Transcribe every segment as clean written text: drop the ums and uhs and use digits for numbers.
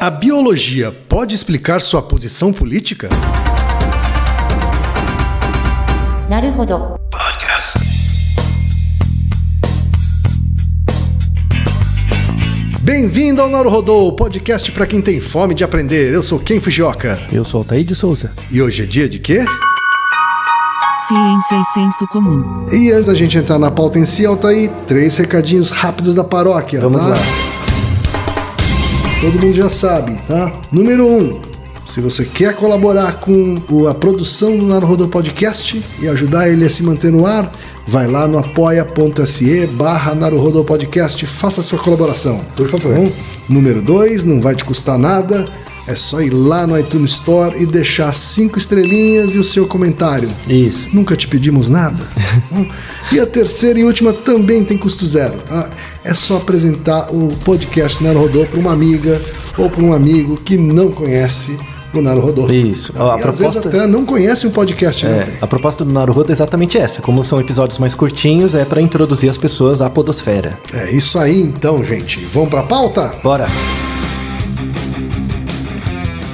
A biologia pode explicar sua posição política? Naruhodo. Bem-vindo ao Naruhodo, podcast para quem tem fome de aprender. Eu sou Ken Fujioka. Eu sou Altair de Souza. E hoje é dia de quê? Ciência e senso comum. E antes da gente entrar na pauta em si, Altair, 3 recadinhos rápidos da paróquia, Vamos tá? lá. Todo mundo já sabe, tá? Número 1, se você quer colaborar com a produção do Naruhodo Podcast e ajudar ele a se manter no ar, vai lá no apoia.se/Naruhodo Podcast, faça a sua colaboração. Por favor. Bom? Número 2, não vai te custar nada, é só ir lá no iTunes Store e deixar 5 estrelinhas e o seu comentário. Isso. Nunca te pedimos nada. E a terceira e última também tem custo zero, tá? É só apresentar o podcast Naruhodo para uma amiga ou para um amigo que não conhece o Naruhodo. Isso. E às vezes até não conhece um podcast. A proposta do Naruhodo é exatamente essa. Como são episódios mais curtinhos, é para introduzir as pessoas à podosfera. É isso aí então, gente. Vamos para a pauta? Bora!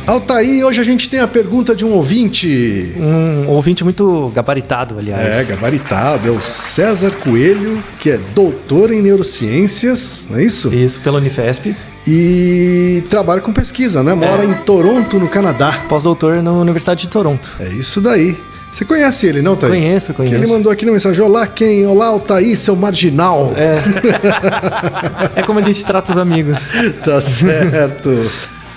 Altair, hoje a gente tem a pergunta de um ouvinte. Um ouvinte muito gabaritado, aliás. É, gabaritado. É o César Coelho, que é doutor em neurociências, não é isso? Isso, pela Unifesp. E trabalha com pesquisa, né? Mora em Toronto, no Canadá. Pós-doutor na Universidade de Toronto. É isso daí. Você conhece ele, não, Altair? Conheço. Que ele mandou aqui na mensagem: olá, quem? Olá, Altair, seu marginal. É como a gente trata os amigos. Tá certo.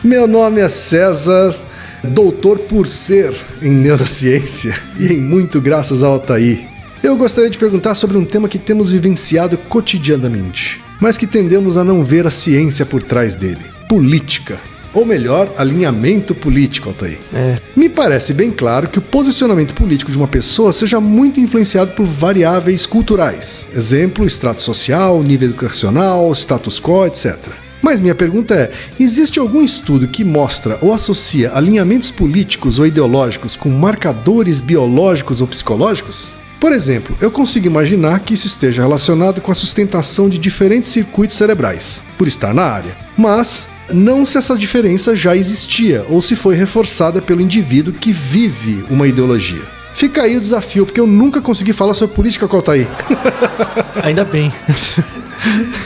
Meu nome é César, doutor por ser em neurociência e em muito graças ao Altair. Eu gostaria de perguntar sobre um tema que temos vivenciado cotidianamente, mas que tendemos a não ver a ciência por trás dele: política. Ou melhor, alinhamento político, Altair. Me parece bem claro que o posicionamento político de uma pessoa seja muito influenciado por variáveis culturais. Exemplo, extrato social, nível educacional, status quo, etc. Mas minha pergunta é: existe algum estudo que mostra ou associa alinhamentos políticos ou ideológicos com marcadores biológicos ou psicológicos? Por exemplo, eu consigo imaginar que isso esteja relacionado com a sustentação de diferentes circuitos cerebrais, por estar na área. Mas não se essa diferença já existia ou se foi reforçada pelo indivíduo que vive uma ideologia. Fica aí o desafio, porque eu nunca consegui falar sobre política com o Altair. Ainda bem.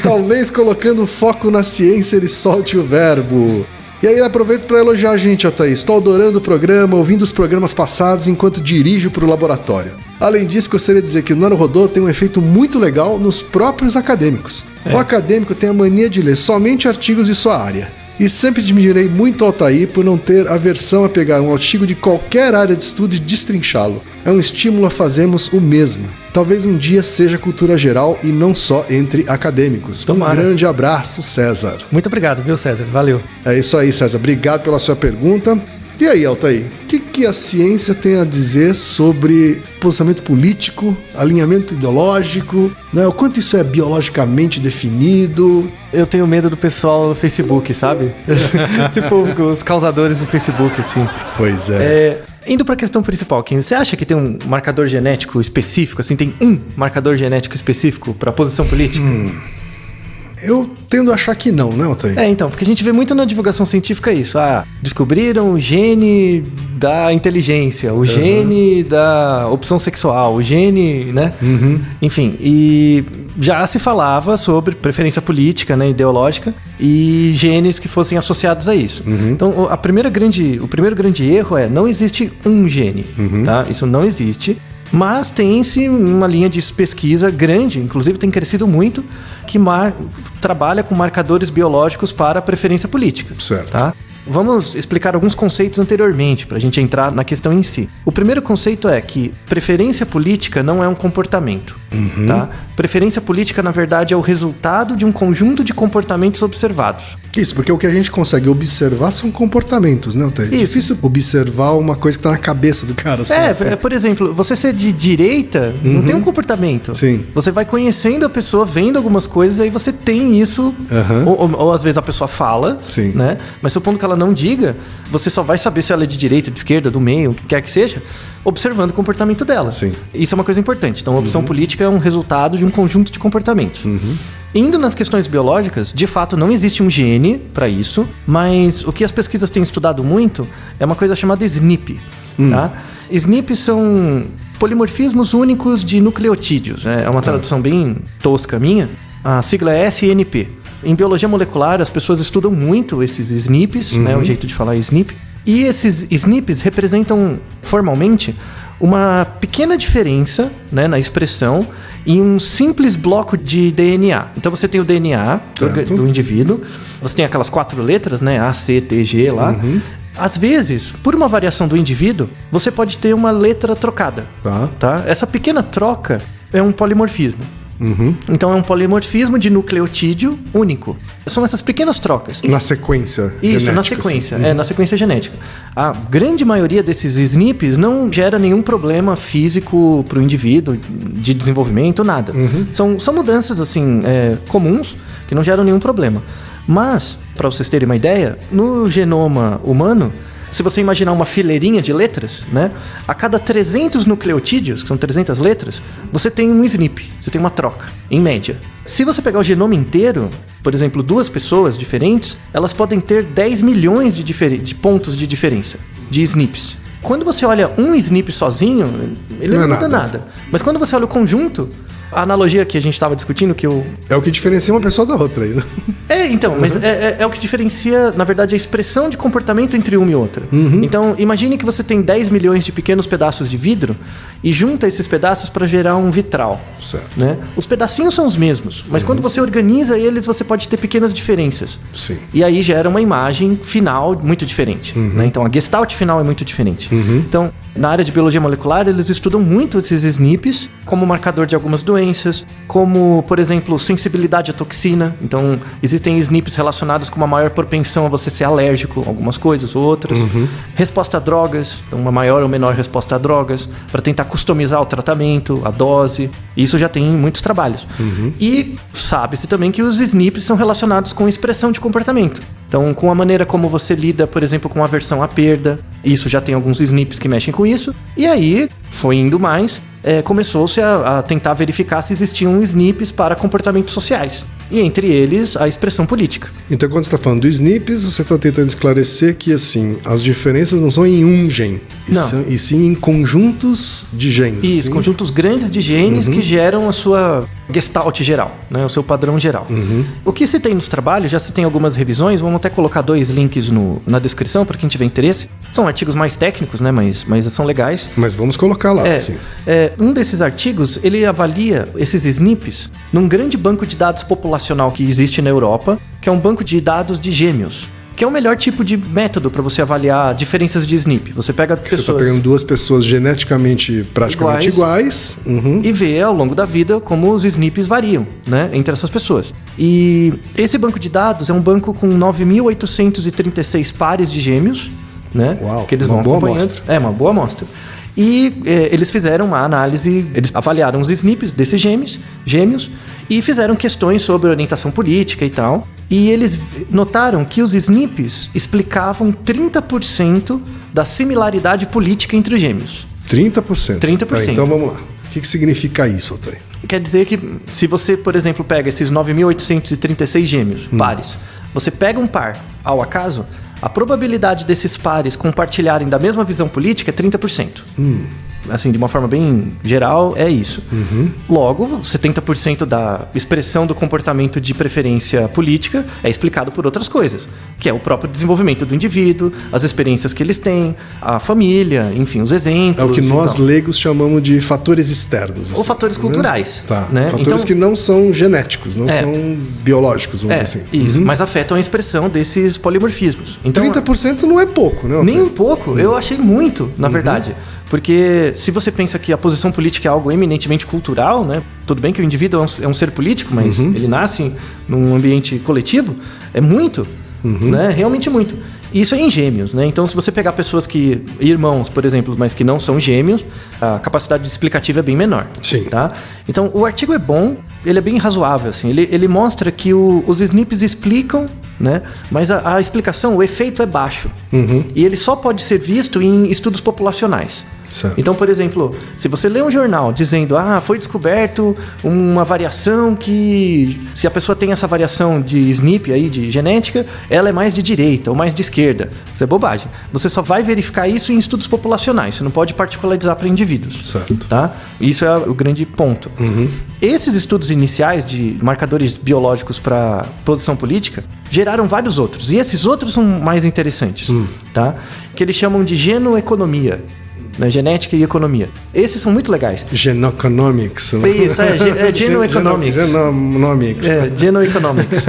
Talvez colocando foco na ciência ele solte o verbo. E aí aproveito para elogiar a gente, Altair. Estou adorando o programa, ouvindo os programas passados enquanto dirijo para o laboratório. Além disso, gostaria de dizer que o Naruhodo tem um efeito muito legal nos próprios acadêmicos. O acadêmico tem a mania de ler somente artigos de sua área. E sempre admirei muito o Altair por não ter aversão a pegar um artigo de qualquer área de estudo e destrinchá-lo. É um estímulo a fazermos o mesmo. Talvez um dia seja cultura geral e não só entre acadêmicos. Tomara. Um grande abraço, César. Muito obrigado, viu, César? Valeu. É isso aí, César. Obrigado pela sua pergunta. E aí, Altair, o que a ciência tem a dizer sobre posicionamento político, alinhamento ideológico, né? O quanto isso é biologicamente definido? Eu tenho medo do pessoal do Facebook, sabe? Esse povo, os causadores do Facebook, assim. Pois é. Indo para a questão principal, Kim, você acha que tem um marcador genético específico, assim, tem um marcador genético específico para a posição política? Eu tendo a achar que não, né, Altair? Então, porque a gente vê muito na divulgação científica isso. Descobriram o gene da inteligência, o gene da opção sexual, o gene, né? Enfim, e já se falava sobre preferência política, né, ideológica, e genes que fossem associados a isso. Então, o primeiro grande erro é: não existe um gene, tá? Isso não existe. Mas tem-se uma linha de pesquisa grande, inclusive tem crescido muito, que trabalha com marcadores biológicos para a preferência política. Certo. Tá? Vamos explicar alguns conceitos anteriormente, para a gente entrar na questão em si. O primeiro conceito é que preferência política não é um comportamento. Tá? Preferência política, na verdade, é o resultado de um conjunto de comportamentos observados. Isso, porque o que a gente consegue observar são comportamentos, né, Altair? É difícil observar uma coisa que tá na cabeça do cara. Assim. Por exemplo, você ser de direita não tem um comportamento. Sim. Você vai conhecendo a pessoa, vendo algumas coisas, aí você tem isso. Ou às vezes a pessoa fala, Sim. né? Mas supondo que ela não diga, você só vai saber se ela é de direita, de esquerda, do meio, o que quer que seja, observando o comportamento dela. Sim. Isso é uma coisa importante. Então, a opção política é um resultado de um conjunto de comportamentos. Indo nas questões biológicas, de fato não existe um gene para isso, mas o que as pesquisas têm estudado muito é uma coisa chamada SNP. Tá? SNP são polimorfismos únicos de nucleotídeos. É uma tradução bem tosca minha. A sigla é SNP. Em biologia molecular, as pessoas estudam muito esses SNPs, né, o jeito de falar SNP. E esses SNPs representam, formalmente, uma pequena diferença, né, na expressão em um simples bloco de DNA. Então você tem o DNA do indivíduo, você tem aquelas 4 letras, né, A, C, T, G lá. Às vezes, por uma variação do indivíduo, você pode ter uma letra trocada. Tá? Essa pequena troca é um polimorfismo. Então é um polimorfismo de nucleotídeo único. São essas pequenas trocas. Na sequência genética. Isso, na sequência. Assim. Na sequência genética. A grande maioria desses SNPs não gera nenhum problema físico para o indivíduo, de desenvolvimento, nada. São mudanças assim comuns que não geram nenhum problema. Mas, para vocês terem uma ideia, no genoma humano, se você imaginar uma fileirinha de letras, né? A cada 300 nucleotídeos, que são 300 letras, você tem um SNP, você tem uma troca, em média. Se você pegar o genoma inteiro, por exemplo, 2 pessoas diferentes, elas podem ter 10 milhões de pontos de diferença, de SNPs. Quando você olha um SNP sozinho, ele não muda nada. Mas quando você olha o conjunto, a analogia que a gente estava discutindo, que eu... É o que diferencia uma pessoa da outra aí, né? Então, mas é o que diferencia, na verdade, a expressão de comportamento entre uma e outra. Então, imagine que você tem 10 milhões de pequenos pedaços de vidro e junta esses pedaços para gerar um vitral. Certo. Né? Os pedacinhos são os mesmos, mas quando você organiza eles, você pode ter pequenas diferenças. Sim. E aí gera uma imagem final muito diferente. Né? Então, a gestalt final é muito diferente. Então, na área de biologia molecular, eles estudam muito esses SNPs como marcador de algumas doenças, como, por exemplo, sensibilidade à toxina. Então, existem SNPs relacionados com uma maior propensão a você ser alérgico a algumas coisas ou outras. Resposta a drogas, então uma maior ou menor resposta a drogas, para tentar customizar o tratamento, a dose. Isso já tem muitos trabalhos. E sabe-se também que os SNPs são relacionados com expressão de comportamento. Então, com a maneira como você lida, por exemplo, com aversão à perda, isso já tem alguns SNPs que mexem com isso. E aí, foi indo mais, começou-se a tentar verificar se existiam SNPs para comportamentos sociais. E entre eles, a expressão política. Então, quando você está falando do SNPs, você está tentando esclarecer que, assim, as diferenças não são em um gene, e sim em conjuntos de genes. Isso, assim? Conjuntos grandes de genes que geram a sua gestalt geral, né? O seu padrão geral. O que se tem nos trabalhos, já se tem algumas revisões, vamos até colocar 2 links na descrição para quem tiver interesse. São artigos mais técnicos, né? Mas são legais. Mas vamos colocar lá. Sim. Um desses artigos, ele avalia esses SNPs num grande banco de dados populacional que existe na Europa, que é um banco de dados de gêmeos, que é o melhor tipo de método para você avaliar diferenças de SNP. Você pega pessoas... Você está pegando 2 pessoas geneticamente praticamente iguais e vê ao longo da vida como os SNPs variam, né, entre essas pessoas. E esse banco de dados é um banco com 9.836 pares de gêmeos, né? Uau, que eles vão acompanhando. Amostra. É uma boa amostra. E eles fizeram uma análise, eles avaliaram os SNPs desses gêmeos e fizeram questões sobre orientação política e tal. E eles notaram que os SNPs explicavam 30% da similaridade política entre os gêmeos. 30%? 30%. Então vamos lá. O que significa isso, Otávio? Quer dizer que se você, por exemplo, pega esses 9.836 gêmeos, pares, você pega um par ao acaso, a probabilidade desses pares compartilharem da mesma visão política é 30%. Assim, de uma forma bem geral, é isso. Logo, 70% da expressão do comportamento de preferência política é explicado por outras coisas, que é o próprio desenvolvimento do indivíduo, as experiências que eles têm, a família, enfim, os exemplos. É o que nós leigos chamamos de fatores externos. Ou fatores culturais. Tá. Né? Fatores então, que não são genéticos, não são biológicos, vamos dizer assim. Isso, mas afetam a expressão desses polimorfismos. Então, 30% não é pouco, né? Nem um pouco, eu achei muito, na verdade. Porque se você pensa que a posição política é algo eminentemente cultural, né? Tudo bem que o indivíduo é um ser político, mas ele nasce num ambiente coletivo, é muito, né? Realmente muito. E isso é em gêmeos, né? Então, se você pegar pessoas irmãos, por exemplo, mas que não são gêmeos, a capacidade explicativa é bem menor. Sim. Tá? Então, o artigo é bom, ele é bem razoável, assim. Ele mostra que os SNPs explicam, né? Mas a explicação, o efeito é baixo. E ele só pode ser visto em estudos populacionais. Certo. Então, por exemplo, se você lê um jornal dizendo, foi descoberto uma variação que, se a pessoa tem essa variação de SNP aí, de genética, ela é mais de direita ou mais de esquerda. Isso é bobagem. Você só vai verificar isso em estudos populacionais. Você não pode particularizar para indivíduos. Certo. Tá? Isso é o grande ponto. Esses estudos iniciais de marcadores biológicos para produção política geraram vários outros. E esses outros são mais interessantes. Tá? Que eles chamam de genoeconomia. Na genética e economia. Esses são muito legais. Genoeconomics. Né? Isso, genoeconomics. Genoeconomics. Genoeconomics.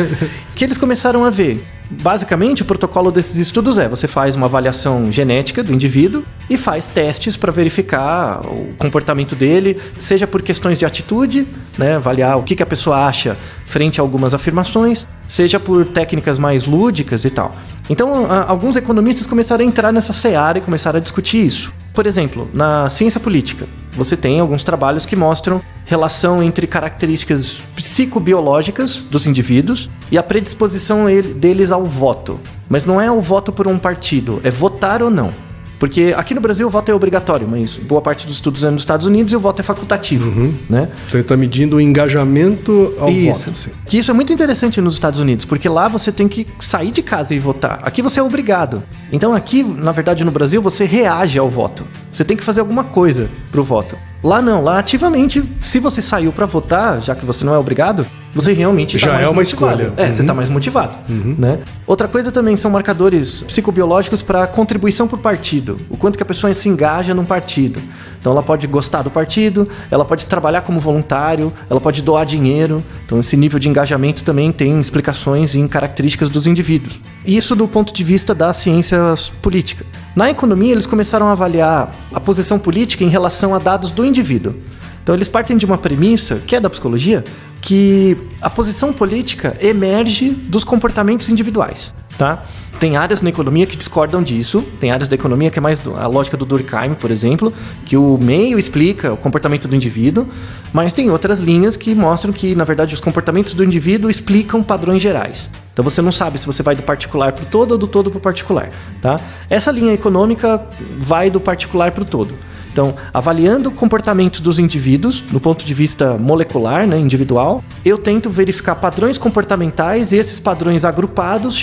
Que eles começaram a ver. Basicamente, o protocolo desses estudos você faz uma avaliação genética do indivíduo e faz testes para verificar o comportamento dele, seja por questões de atitude, né, avaliar o que a pessoa acha frente a algumas afirmações, seja por técnicas mais lúdicas e tal. Então, alguns economistas começaram a entrar nessa seara e começaram a discutir isso. Por exemplo, na ciência política, você tem alguns trabalhos que mostram relação entre características psicobiológicas dos indivíduos e a predisposição deles ao voto. Mas não é o voto por um partido, é votar ou não. Porque aqui no Brasil o voto é obrigatório, mas boa parte dos estudos é nos Estados Unidos e o voto é facultativo. Né? Então ele está medindo o engajamento ao voto. Assim. Que isso é muito interessante nos Estados Unidos, porque lá você tem que sair de casa e votar. Aqui você é obrigado. Então aqui, na verdade, no Brasil, você reage ao voto. Você tem que fazer alguma coisa pro voto. Lá não, lá ativamente, se você saiu para votar, já que você não é obrigado, você realmente tá já mais é uma motivado. escolha. Você está mais motivado. Né? Outra coisa também são marcadores psicobiológicos para contribuição por partido. O quanto que a pessoa se engaja num partido. Então ela pode gostar do partido, ela pode trabalhar como voluntário, ela pode doar dinheiro. Então esse nível de engajamento também tem explicações em características dos indivíduos. Isso do ponto de vista da ciência política. Na economia, eles começaram a avaliar a posição política em relação a dados do indivíduo. Então eles partem de uma premissa, que é da psicologia, que a posição política emerge dos comportamentos individuais. Tá? Tem áreas na economia que discordam disso, tem áreas da economia que é mais a lógica do Durkheim, por exemplo, que o meio explica o comportamento do indivíduo, mas tem outras linhas que mostram que, na verdade, os comportamentos do indivíduo explicam padrões gerais. Então você não sabe se você vai do particular para o todo ou do todo para o particular. Tá? Essa linha econômica vai do particular para o todo. Então, avaliando o comportamento dos indivíduos, do ponto de vista molecular, né, individual, eu tento verificar padrões comportamentais e esses padrões agrupados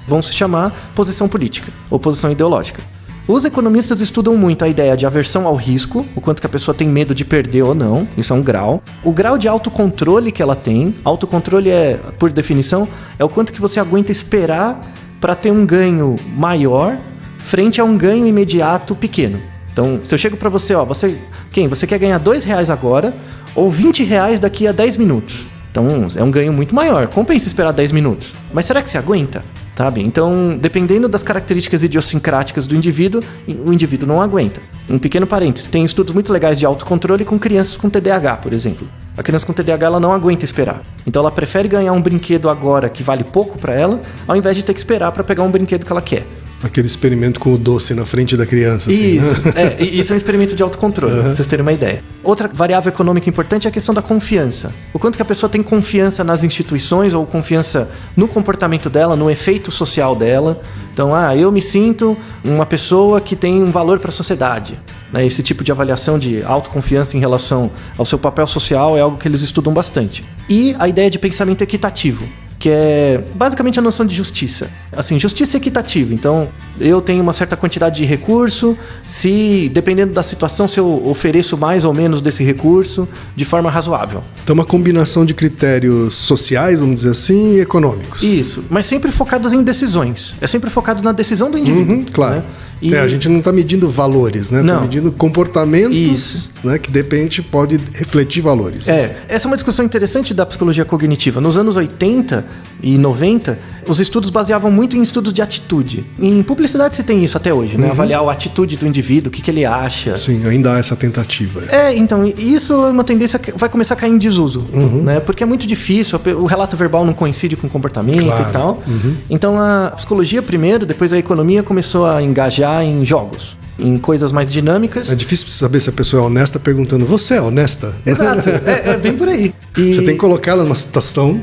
vão se chamar posição política ou posição ideológica. Os economistas estudam muito a ideia de aversão ao risco, o quanto que a pessoa tem medo de perder ou não, isso é um grau. O grau de autocontrole que ela tem, autocontrole por definição, é o quanto que você aguenta esperar para ter um ganho maior frente a um ganho imediato pequeno. Então, se eu chego para você, você quer ganhar R$2 agora ou R$20 daqui a 10 minutos? Então, é um ganho muito maior. Compensa esperar 10 minutos. Mas será que você aguenta? Sabe? Então, dependendo das características idiosincráticas do indivíduo, o indivíduo não aguenta. Um pequeno parênteses, tem estudos muito legais de autocontrole com crianças com TDAH, por exemplo. A criança com TDAH ela não aguenta esperar. Então, ela prefere ganhar um brinquedo agora que vale pouco para ela, ao invés de ter que esperar para pegar um brinquedo que ela quer. Aquele experimento com o doce na frente da criança. Assim, isso, né? Isso é um experimento de autocontrole, pra vocês terem uma ideia. Outra variável econômica importante é a questão da confiança. O quanto que a pessoa tem confiança nas instituições ou confiança no comportamento dela, no efeito social dela. Então, eu me sinto uma pessoa que tem um valor para a sociedade. Né? Esse tipo de avaliação de autoconfiança em relação ao seu papel social é algo que eles estudam bastante. E a ideia de pensamento equitativo, que é basicamente a noção de justiça. Assim, justiça equitativa. Então, eu tenho uma certa quantidade de recurso, dependendo da situação, se eu ofereço mais ou menos desse recurso de forma razoável. Então, uma combinação de critérios sociais, vamos dizer assim, e econômicos. Isso, mas sempre focados em decisões. É sempre focado na decisão do indivíduo. Claro. Né? A gente não está medindo valores, né? Não. Está medindo comportamentos, né? Que de repente pode refletir valores. Essa é uma discussão interessante da psicologia cognitiva. Nos anos 80 e 90, os estudos baseavam muito em estudos de atitude. Em publicidade se tem isso até hoje, né? Avaliar a atitude do indivíduo, o que ele acha. Sim, ainda há essa tentativa. Então, isso é uma tendência que vai começar a cair em desuso, né? Porque é muito difícil, o relato verbal não coincide com o comportamento e tal. Então, a psicologia primeiro, depois a economia começou a engajar em jogos, em coisas mais dinâmicas. É difícil saber se a pessoa é honesta perguntando, você é honesta? Exato, é bem por aí. Você tem que colocar ela numa situação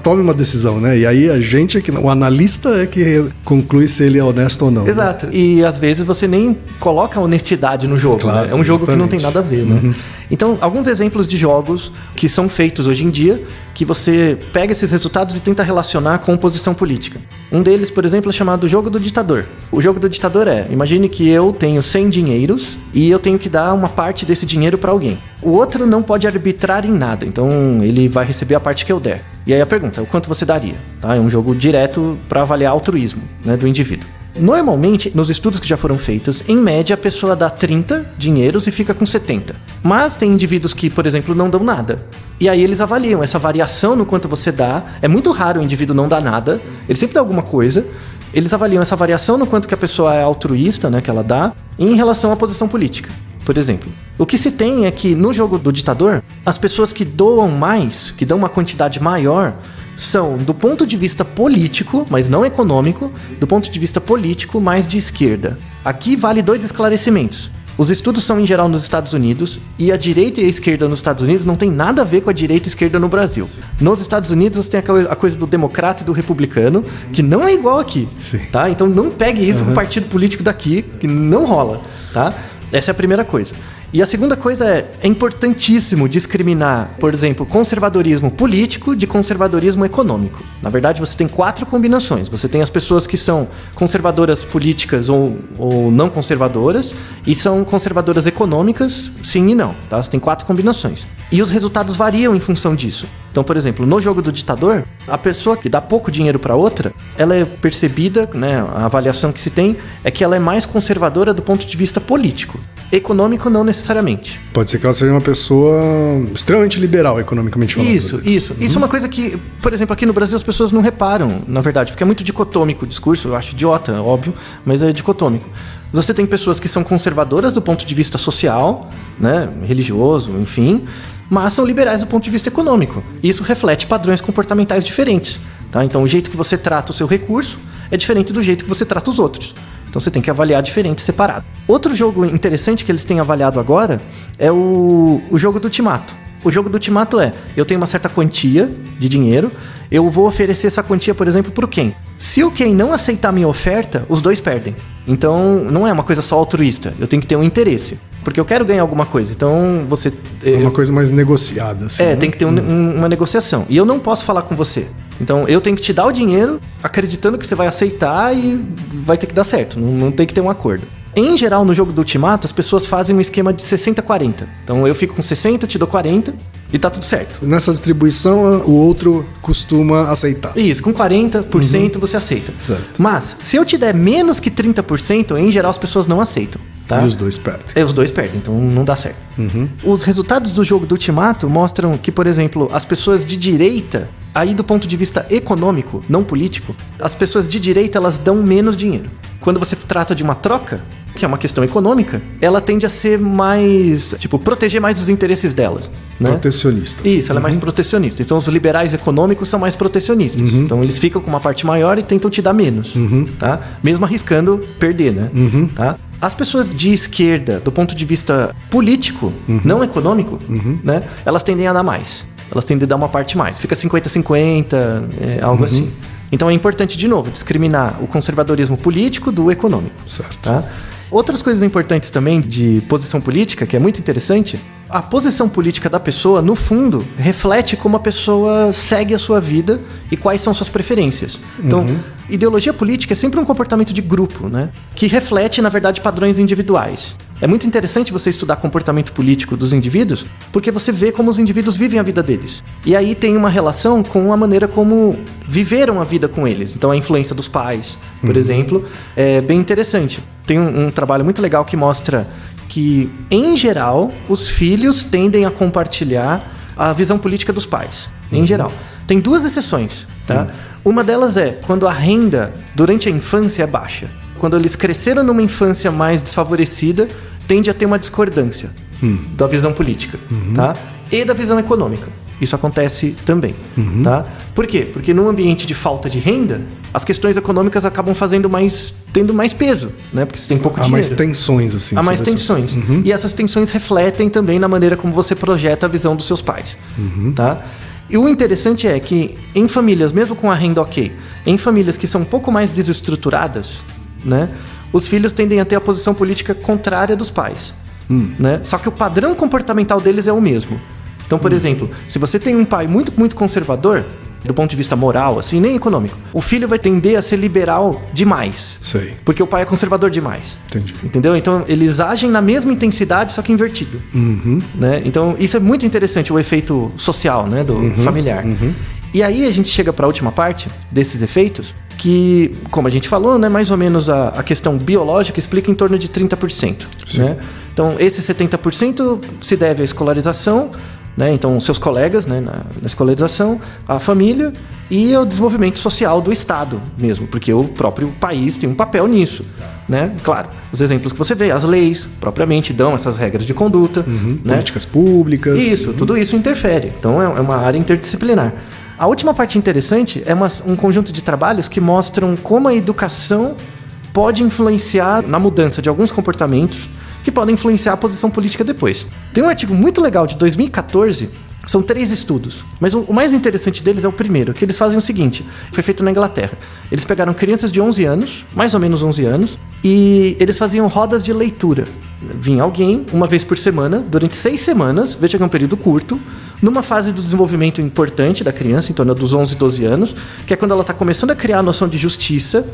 Tome uma decisão, né? E aí a gente, o analista é que conclui se ele é honesto ou não. Exato. Né? E às vezes você nem coloca honestidade no jogo, claro, né? É um jogo exatamente. que não tem nada a ver, né? Então, alguns exemplos de jogos que são feitos hoje em dia, que você pega esses resultados e tenta relacionar com posição política. Um deles, por exemplo, é chamado Jogo do Ditador. O Jogo do Ditador imagine que eu tenho 100 dinheiros e eu tenho que dar uma parte desse dinheiro para alguém. O outro não pode arbitrar em nada, então ele vai receber a parte que eu der. E aí a pergunta, o quanto você daria? Tá? É um jogo direto para avaliar altruísmo, né, do indivíduo. Normalmente, nos estudos que já foram feitos, em média a pessoa dá 30 dinheiros e fica com 70. Mas tem indivíduos que, por exemplo, não dão nada. E aí eles avaliam essa variação no quanto você dá. É muito raro o indivíduo não dar nada, ele sempre dá alguma coisa. Eles avaliam essa variação no quanto que a pessoa é altruísta, né, que ela dá, em relação à posição política. Por exemplo, o que se tem é que no Jogo do Ditador, as pessoas que doam mais, que dão uma quantidade maior, são, do ponto de vista político, mas não econômico, do ponto de vista político, mais de esquerda. Aqui vale 2 esclarecimentos. Os estudos são em geral nos Estados Unidos, e a direita e a esquerda nos Estados Unidos não tem nada a ver com a direita e a esquerda no Brasil. Nos Estados Unidos você tem a coisa do democrata e do republicano, que não é igual aqui. Sim. Tá? Então não pegue isso com o partido político daqui, que não rola. Tá? Essa é a primeira coisa. E a segunda coisa é importantíssimo discriminar, por exemplo, conservadorismo político de conservadorismo econômico. Na verdade, você tem 4 combinações. Você tem as pessoas que são conservadoras políticas ou não conservadoras, e são conservadoras econômicas, sim e não. Tá? Você tem 4 combinações. E os resultados variam em função disso. Então, por exemplo, no Jogo do Ditador, a pessoa que dá pouco dinheiro para outra, ela é percebida, né, a avaliação que se tem é que ela é mais conservadora do ponto de vista político. Econômico, não necessariamente. Pode ser que ela seja uma pessoa extremamente liberal, economicamente falando. Isso. Isso é uma coisa que, por exemplo, aqui no Brasil as pessoas não reparam, na verdade, porque é muito dicotômico o discurso, eu acho idiota, óbvio, mas é dicotômico. Você tem pessoas que são conservadoras do ponto de vista social, né, religioso, enfim, mas são liberais do ponto de vista econômico. Isso reflete padrões comportamentais diferentes. Tá? Então, o jeito que você trata o seu recurso é diferente do jeito que você trata os outros. Então você tem que avaliar diferente, separado. Outro jogo interessante que eles têm avaliado agora é o jogo do Ultimato. O jogo do Ultimato eu tenho uma certa quantia de dinheiro, eu vou oferecer essa quantia, por exemplo, para o Ken. Se o Ken não aceitar a minha oferta, os dois perdem. Então não é uma coisa só altruísta, eu tenho que ter um interesse. Porque eu quero ganhar alguma coisa, então você... É uma coisa mais negociada, assim. Tem que ter uma negociação. E eu não posso falar com você. Então eu tenho que te dar o dinheiro, acreditando que você vai aceitar e vai ter que dar certo. Não tem que ter um acordo. Em geral, no jogo do Ultimato, as pessoas fazem um esquema de 60-40. Então eu fico com 60, te dou 40 e tá tudo certo. Nessa distribuição, o outro costuma aceitar. Isso, com 40% você aceita. Certo. Mas, se eu te der menos que 30%, em geral as pessoas não aceitam. Tá? E os dois perdem. Os dois perdem, então não dá certo. Os resultados do jogo do Ultimato mostram que, por exemplo, as pessoas de direita, aí do ponto de vista econômico, não político, as pessoas de direita elas dão menos dinheiro. Quando você trata de uma troca, que é uma questão econômica, ela tende a ser mais, proteger mais os interesses dela. Né? Protecionista. Isso, ela é mais protecionista. Então os liberais econômicos são mais protecionistas. Então eles ficam com uma parte maior e tentam te dar menos. Tá? Mesmo arriscando perder, né? Tá? As pessoas de esquerda, do ponto de vista político, não econômico, né? Elas tendem a dar mais. Elas tendem a dar uma parte mais. Fica 50-50, algo assim. Então é importante, de novo, discriminar o conservadorismo político do econômico. Certo. Tá? Outras coisas importantes também de posição política, que é muito interessante, a posição política da pessoa, no fundo, reflete como a pessoa segue a sua vida e quais são suas preferências. Então, ideologia política é sempre um comportamento de grupo, né? Que reflete, na verdade, padrões individuais. É muito interessante você estudar comportamento político dos indivíduos, porque você vê como os indivíduos vivem a vida deles. E aí tem uma relação com a maneira como viveram a vida com eles. Então a influência dos pais, por exemplo, é bem interessante. Tem um trabalho muito legal que mostra que, em geral, os filhos tendem a compartilhar a visão política dos pais, em geral. Tem 2 exceções, tá? Uma delas é quando a renda durante a infância é baixa. Quando eles cresceram numa infância mais desfavorecida, tende a ter uma discordância da visão política, tá? E da visão econômica. Isso acontece também, tá? Por quê? Porque num ambiente de falta de renda, as questões econômicas acabam tendo mais peso, né? Porque você tem pouco dinheiro. Há mais tensões, assim. Há mais tensões. E essas tensões refletem também na maneira como você projeta a visão dos seus pais, tá? E o interessante é que em famílias, mesmo com a renda ok, em famílias que são um pouco mais desestruturadas, né, os filhos tendem a ter a posição política contrária dos pais. Né? Só que o padrão comportamental deles é o mesmo. Então, por exemplo, se você tem um pai muito, muito conservador, do ponto de vista moral, assim, nem econômico, o filho vai tender a ser liberal demais. Sei. Porque o pai é conservador demais. Entendi. Entendeu? Então, eles agem na mesma intensidade, só que invertido. Né? Então, isso é muito interessante, o efeito social, né, do familiar. E aí a gente chega para a última parte desses efeitos, que, como a gente falou, né, mais ou menos a questão biológica explica em torno de 30%. Né? Então, esse 70% se deve à escolarização, né? Então, seus colegas, né, na escolarização, a família e ao desenvolvimento social do Estado mesmo, porque o próprio país tem um papel nisso. Né? Claro, os exemplos que você vê, as leis propriamente dão essas regras de conduta. Né? Políticas públicas. Isso, tudo isso interfere. Então, é uma área interdisciplinar. A última parte interessante é um conjunto de trabalhos que mostram como a educação pode influenciar na mudança de alguns comportamentos que podem influenciar a posição política depois. Tem um artigo muito legal de 2014, são 3 estudos, mas o mais interessante deles é o primeiro, que eles fazem o seguinte, foi feito na Inglaterra. Eles pegaram crianças de 11 anos, mais ou menos 11 anos, e eles faziam rodas de leitura. Vinha alguém, uma vez por semana, durante 6 semanas, veja que é um período curto, numa fase do desenvolvimento importante da criança, em torno dos 11, 12 anos, que é quando ela está começando a criar a noção de justiça,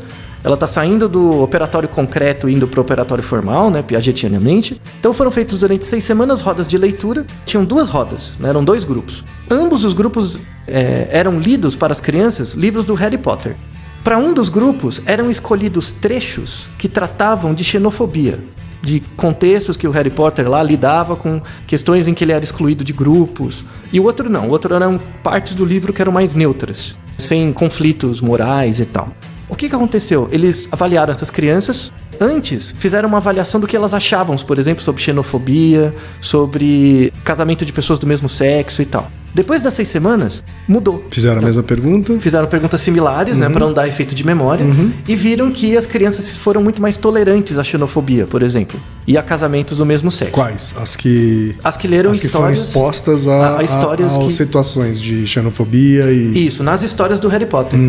ela está saindo do operatório concreto e indo para o operatório formal, né, piagetianamente. Então foram feitos durante 6 semanas rodas de leitura. Tinham 2 rodas, né, eram 2 grupos. Ambos os grupos eram lidos para as crianças livros do Harry Potter. Para um dos grupos eram escolhidos trechos que tratavam de xenofobia, de contextos que o Harry Potter lá lidava com questões em que ele era excluído de grupos. E o outro não, o outro eram partes do livro que eram mais neutras, sem conflitos morais e tal. O que aconteceu? Eles avaliaram essas crianças. Antes, fizeram uma avaliação do que elas achavam, por exemplo, sobre xenofobia, sobre casamento de pessoas do mesmo sexo e tal. Depois das 6 semanas, mudou. Fizeram a mesma pergunta? Fizeram perguntas similares, né, para não dar efeito de memória, e viram que as crianças foram muito mais tolerantes à xenofobia, por exemplo, e a casamentos do mesmo sexo. Quais? As que leram as que foram expostas a histórias situações de xenofobia e... Isso, nas histórias do Harry Potter.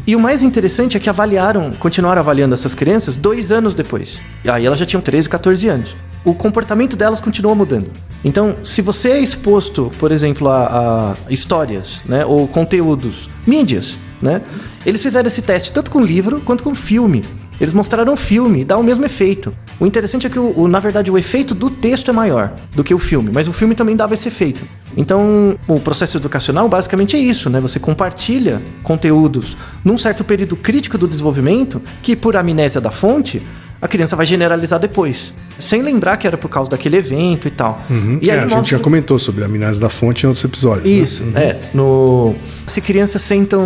E o mais interessante é que continuaram avaliando essas crianças 2 anos depois. E aí elas já tinham 13, 14 anos. O comportamento delas continuou mudando. Então, se você é exposto, por exemplo, a histórias, né, ou conteúdos, mídias, né, eles fizeram esse teste tanto com livro quanto com filme. Eles mostraram o filme e dá o mesmo efeito. O interessante é que, na verdade, o efeito do texto é maior do que o filme, mas o filme também dava esse efeito. Então, o processo educacional basicamente é isso, né? Você compartilha conteúdos num certo período crítico do desenvolvimento que, por amnésia da fonte, a criança vai generalizar depois, sem lembrar que era por causa daquele evento e tal. E aí a gente já comentou sobre a amnésia da fonte em outros episódios. Isso, né? Se crianças sentam...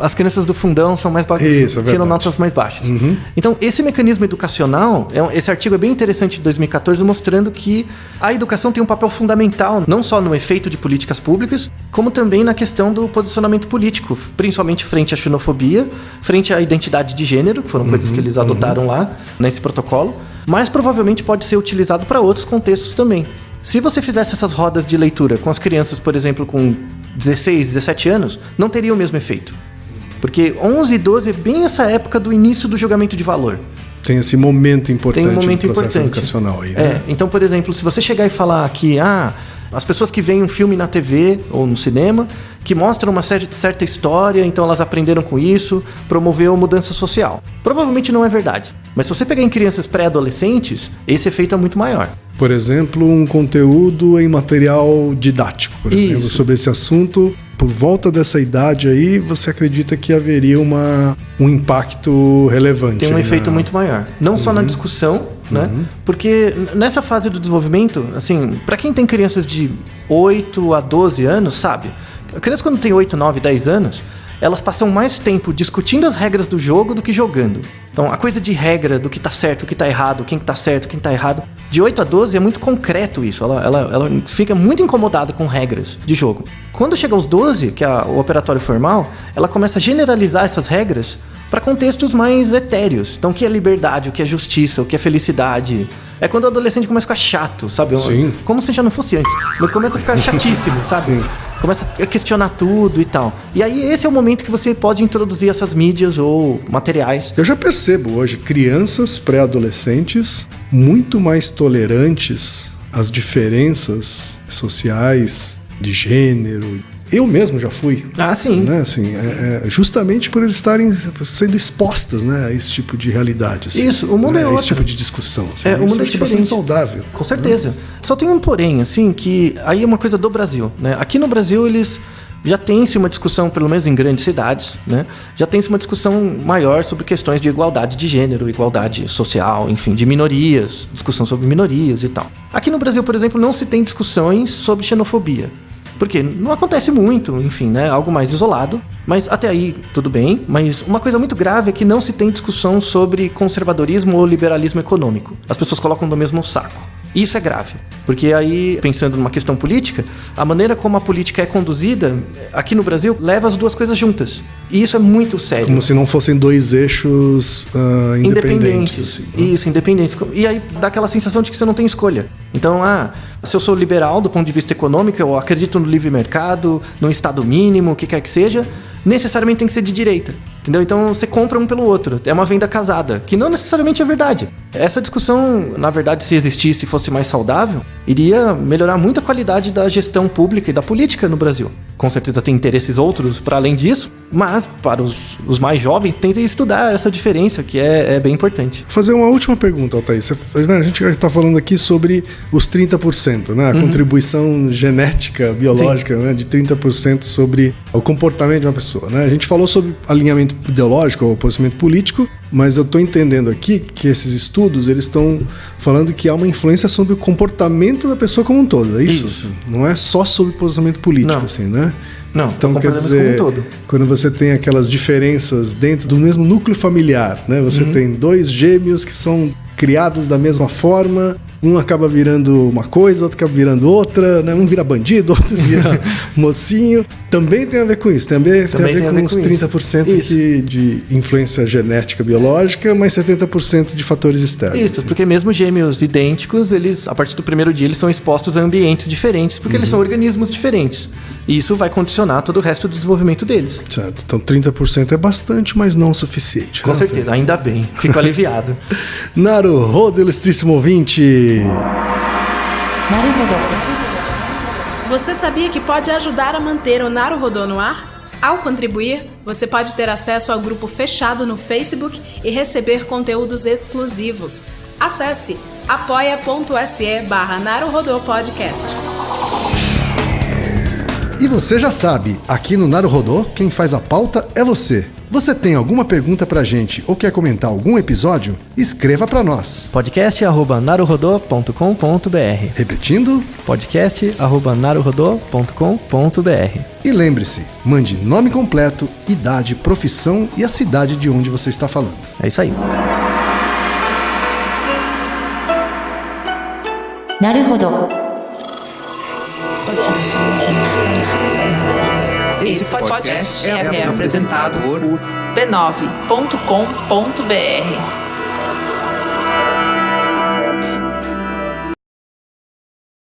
As crianças do fundão são mais baixas, tiram notas mais baixas. Então, esse mecanismo educacional, esse artigo é bem interessante de 2014, mostrando que a educação tem um papel fundamental, não só no efeito de políticas públicas, como também na questão do posicionamento político, principalmente frente à xenofobia, frente à identidade de gênero, que foram coisas que eles adotaram lá, nesse protocolo, mas provavelmente pode ser utilizado para outros contextos também. Se você fizesse essas rodas de leitura com as crianças, por exemplo, com 16, 17 anos, não teria o mesmo efeito. Porque 11 e 12 é bem essa época do início do julgamento de valor. Tem esse momento importante no processo educacional aí, né? Então, por exemplo, se você chegar e falar que as pessoas que veem um filme na TV ou no cinema que mostram uma certa história, então elas aprenderam com isso, promoveu mudança social. Provavelmente não é verdade. Mas se você pegar em crianças pré-adolescentes, esse efeito é muito maior. Por exemplo, um conteúdo em material didático, por exemplo, sobre esse assunto. Por volta dessa idade aí, você acredita que haveria um impacto relevante? Tem um efeito muito maior. Não só na discussão, né? Porque nessa fase do desenvolvimento, assim, para quem tem crianças de 8 a 12 anos, sabe? A criança quando tem 8, 9, 10 anos, elas passam mais tempo discutindo as regras do jogo do que jogando. Então, a coisa de regra, do que tá certo, o que tá errado, quem tá certo, quem tá errado, de 8 a 12 é muito concreto isso. Ela fica muito incomodada com regras de jogo. Quando chega aos 12, que é o operatório formal, ela começa a generalizar essas regras para contextos mais etéreos. Então, o que é liberdade, o que é justiça, o que é felicidade, É quando o adolescente começa a ficar chato, sabe? Sim. Como se já não fosse antes. Mas começa a ficar chatíssimo, sabe? Sim. Começa a questionar tudo e tal. E aí esse é o momento que você pode introduzir essas mídias ou materiais. Eu já percebo hoje crianças pré-adolescentes muito mais tolerantes às diferenças sociais, de gênero. Eu mesmo já fui. Ah, sim. Né? Assim, justamente por eles estarem sendo expostas, né, a esse tipo de realidades. Isso, o mundo né, é outro. esse tipo de discussão. Assim, O mundo é bastante diferente. saudável. Com certeza. Só tem um porém, assim, que aí é uma coisa do Brasil, né? Aqui no Brasil eles já tem-se uma discussão, pelo menos em grandes cidades, né? Já tem-se uma discussão maior sobre questões de igualdade de gênero, igualdade social, enfim, de minorias, discussão sobre minorias e tal. Aqui no Brasil, por exemplo, não se tem discussões sobre xenofobia. Porque não acontece muito, enfim, né? Algo mais isolado. Mas até aí, tudo bem. Mas uma coisa muito grave é que não se tem discussão sobre conservadorismo ou liberalismo econômico. As pessoas colocam no mesmo saco. Isso é grave. Porque aí, pensando numa questão política, a maneira como a política é conduzida, aqui no Brasil, leva as duas coisas juntas. E isso é muito sério. Como se não fossem dois eixos independentes. Assim, né? Isso, independentes. E aí dá aquela sensação de que você não tem escolha. Então, se eu sou liberal do ponto de vista econômico, eu acredito no livre mercado, no Estado mínimo, o que quer que seja, necessariamente tem que ser de direita. Entendeu? Então você compra um pelo outro. É uma venda casada, que não necessariamente é verdade. Essa discussão, na verdade, se existisse e fosse mais saudável, iria melhorar muito a qualidade da gestão pública e da política no Brasil. Com certeza tem interesses outros para além disso, mas para os mais jovens, tentem estudar essa diferença, que é bem importante. Vou fazer uma última pergunta, Altair. A gente já está falando aqui sobre os 30%, né? A contribuição genética, biológica, né? De 30% sobre o comportamento de uma pessoa, né? A gente falou sobre alinhamento ideológico ou posicionamento político, mas eu estou entendendo aqui que esses estudos, eles estão falando que há uma influência sobre o comportamento da pessoa como um todo, é isso? Isso. Não é só sobre posicionamento político, Não. assim, né? Não, Então, quer dizer, como um todo. quando você tem aquelas diferenças dentro do mesmo núcleo familiar, né? Você tem dois gêmeos que são criados da mesma forma, um acaba virando uma coisa, outro acaba virando outra, né? Um vira bandido, outro vira mocinho. Também tem a ver com isso, tem a ver com os 30% de influência genética biológica, mas 70% de fatores externos. Isso, assim. porque mesmo gêmeos idênticos, eles, a partir do primeiro dia, eles são expostos a ambientes diferentes, porque eles são organismos diferentes. E isso vai condicionar todo o resto do desenvolvimento deles. Certo, então 30% é bastante, mas não o suficiente. Com né? certeza, ainda bem. Fico aliviado. Naruhodo, ilustríssimo ouvinte. なるほど。 Você sabia que pode ajudar a manter o Naruhodô no ar? Ao contribuir, você pode ter acesso ao grupo fechado no Facebook e receber conteúdos exclusivos. Acesse apoia.se/Naruhodô Podcast. E você já sabe, aqui no Naruhodô, quem faz a pauta é você. Você tem alguma pergunta pra gente ou quer comentar algum episódio? Escreva pra nós. podcast@naruhodô.com.br. Repetindo, podcast@naruhodô.com.br. e lembre-se, mande nome completo, idade, profissão e a cidade de onde você está falando. É isso aí. なるほど。 Esse podcast é apresentado por b9.com.br.